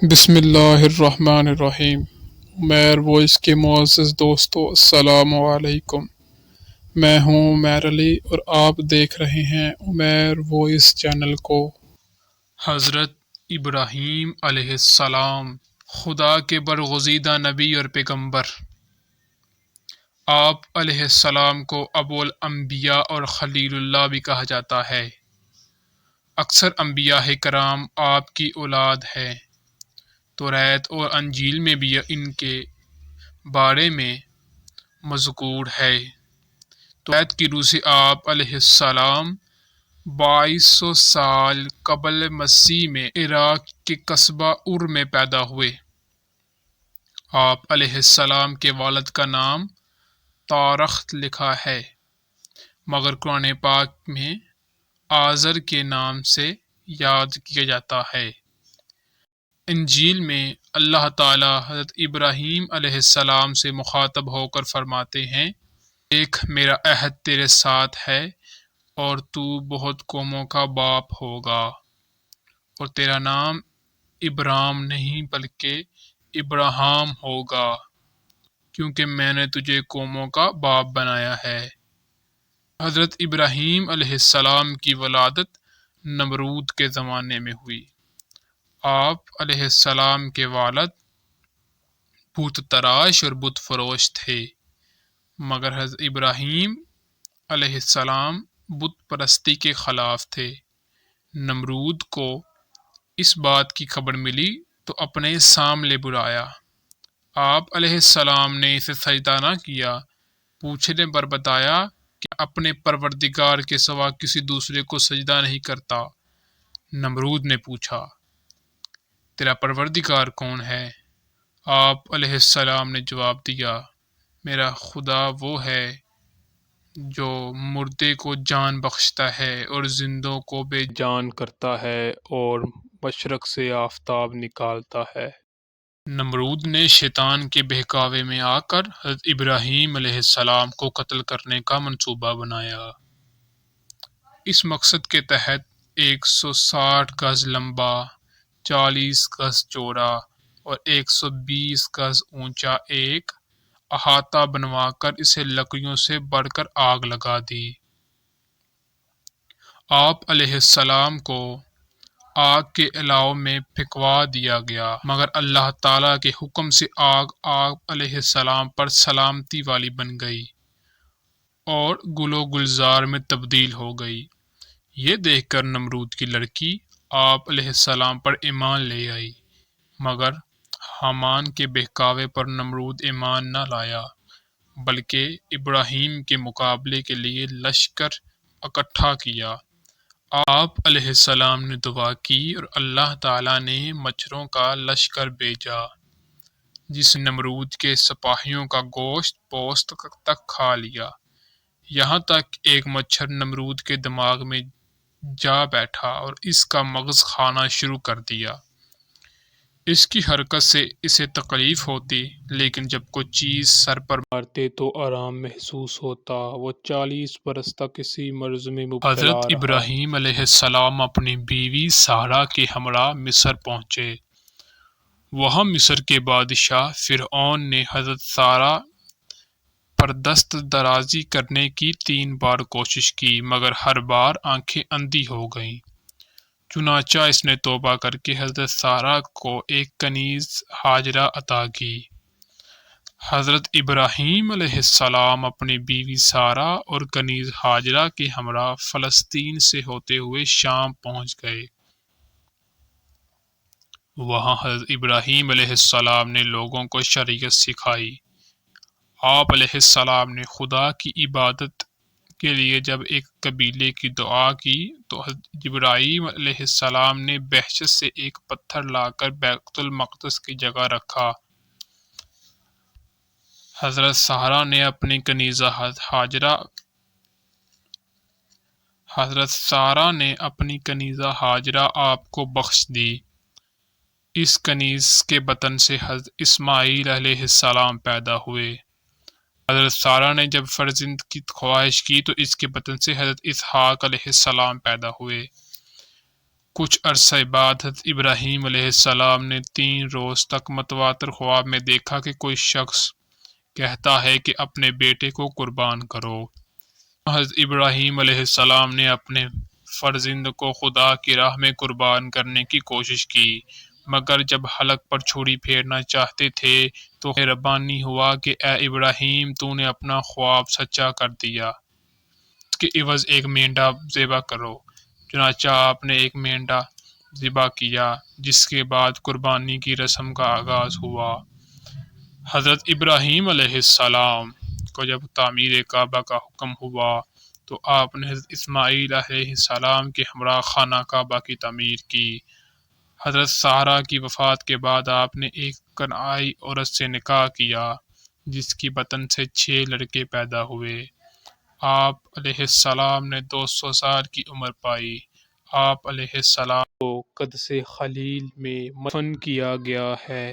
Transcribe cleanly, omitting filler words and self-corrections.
بسم اللہ الرحمن الرحیم۔ عمیر وائس کے معزز دوستو، السلام علیکم۔ میں ہوں عمیر علی اور آپ دیکھ رہے ہیں عمیر وائس چینل کو۔ حضرت ابراہیم علیہ السلام خدا کے برگزیدہ نبی اور پیغمبر۔ آپ علیہ السلام کو ابو الانبیاء اور خلیل اللہ بھی کہا جاتا ہے۔ اکثر انبیاء کرام آپ کی اولاد ہے۔ توریت اور انجیل میں بھی ان کے بارے میں مذکور ہے۔ توریت کی روح سے آپ علیہ السلام 2200 سال قبل مسیح میں عراق کے قصبہ ار میں پیدا ہوئے۔ آپ علیہ السلام کے والد کا نام تارخت لکھا ہے، مگر قرآن پاک میں آزر کے نام سے یاد کیا جاتا ہے۔ انجیل میں اللہ تعالی حضرت ابراہیم علیہ السلام سے مخاطب ہو کر فرماتے ہیں، ایک میرا عہد تیرے ساتھ ہے اور تو بہت قوموں کا باپ ہوگا، اور تیرا نام ابرام نہیں بلکہ ابراہام ہوگا، کیونکہ میں نے تجھے قوموں کا باپ بنایا ہے۔ حضرت ابراہیم علیہ السلام کی ولادت نمرود کے زمانے میں ہوئی۔ آپ علیہ السلام کے والد بت تراش اور بت فروش تھے، مگر حضرت ابراہیم علیہ السلام بت پرستی کے خلاف تھے۔ نمرود کو اس بات کی خبر ملی تو اپنے سامنے بلایا۔ آپ علیہ السلام نے اسے سجدہ نہ کیا، پوچھنے پر بتایا کہ اپنے پروردگار کے سوا کسی دوسرے کو سجدہ نہیں کرتا۔ نمرود نے پوچھا، تیرا پروردگار کون ہے؟ آپ علیہ السلام نے جواب دیا، میرا خدا وہ ہے جو مردے کو جان بخشتا ہے اور زندوں کو بے جان کرتا ہے اور مشرق سے آفتاب نکالتا ہے۔ نمرود نے شیطان کے بہکاوے میں آ کر حضرت ابراہیم علیہ السلام کو قتل کرنے کا منصوبہ بنایا۔ اس مقصد کے تحت 160 گز لمبا، 40 گز چوڑا اور 120 گز اونچا ایک احاطہ بنوا کر اسے لکڑیوں سے بڑھ کر آگ لگا دی۔ آپ علیہ السلام کو آگ کے الاؤ میں پھینکوا دیا گیا، مگر اللہ تعالیٰ کے حکم سے آگ آپ علیہ السلام پر سلامتی والی بن گئی اور گل و گلزار میں تبدیل ہو گئی۔ یہ دیکھ کر نمرود کی لڑکی آپ علیہ السلام پر ایمان لے آئی، مگر حامان کے بہکاوے پر نمرود ایمان نہ لایا، بلکہ ابراہیم کے مقابلے کے لیے لشکر اکٹھا کیا۔ آپ علیہ السلام نے دعا کی اور اللہ تعالیٰ نے مچھروں کا لشکر بھیجا، جس نے نمرود کے سپاہیوں کا گوشت پوست تک کھا لیا، یہاں تک ایک مچھر نمرود کے دماغ میں جا بیٹھا اور اس کا مغز کھانا شروع کر دیا۔ اس کی حرکت سے اسے تکلیف ہوتی، لیکن جب کوئی چیز سر پر مارتے تو آرام محسوس ہوتا۔ وہ 40 برس تک اسی مرض میں مبتلا رہا۔ حضرت ابراہیم علیہ السلام اپنی بیوی سارہ کے ہمراہ مصر پہنچے۔ وہاں مصر کے بادشاہ فرعون نے حضرت سارہ پر دست درازی کرنے کی 3 بار کوشش کی، مگر ہر بار آنکھیں اندھی ہو گئیں۔ چنانچہ اس نے توبہ کر کے حضرت سارہ کو ایک کنیز ہاجرہ عطا کی۔ حضرت ابراہیم علیہ السلام اپنی بیوی سارہ اور کنیز ہاجرہ کے ہمراہ فلسطین سے ہوتے ہوئے شام پہنچ گئے۔ وہاں حضرت ابراہیم علیہ السلام نے لوگوں کو شریعت سکھائی۔ آپ علیہ السلام نے خدا کی عبادت کے لیے جب ایک قبیلے کی دعا کی تو حضرت جبرائیل علیہ السلام نے بحشت سے ایک پتھر لا کر بیت المقدس کی جگہ رکھا۔ حضرت سارہ نے اپنی کنیزہ ہاجرہ آپ کو بخش دی۔ اس کنیز کے بطن سے حضرت اسماعیل علیہ السلام پیدا ہوئے۔ حضرت سارہ نے جب فرزند کی خواہش کی تو اس کے بطن سے حضرت اسحاق علیہ السلام پیدا ہوئے۔ کچھ عرصہ بعد حضرت ابراہیم علیہ السلام نے 3 روز تک متواتر خواب میں دیکھا کہ کوئی شخص کہتا ہے کہ اپنے بیٹے کو قربان کرو۔ حضرت ابراہیم علیہ السلام نے اپنے فرزند کو خدا کی راہ میں قربان کرنے کی کوشش کی، مگر جب حلق پر چھری پھیرنا چاہتے تھے تو ربانی ہوا کہ اے ابراہیم تو نے اپنا خواب سچا کر دیا، اس کے عوض ایک مینڈا ذبح کرو۔ چنانچہ آپ نے ایک مینڈا ذبح کیا، جس کے بعد قربانی کی رسم کا آغاز ہوا۔ حضرت ابراہیم علیہ السلام کو جب تعمیر کعبہ کا حکم ہوا تو آپ نے حضرت اسماعیل علیہ السلام کے ہمراہ خانہ کعبہ کی تعمیر کی۔ حضرت سارہ کی وفات کے بعد آپ نے ایک کنعانی عورت سے نکاح کیا، جس کی بطن سے 6 لڑکے پیدا ہوئے۔ آپ علیہ السلام نے 200 سال کی عمر پائی۔ آپ علیہ السلام کو قدس خلیل میں مدفن کیا گیا ہے۔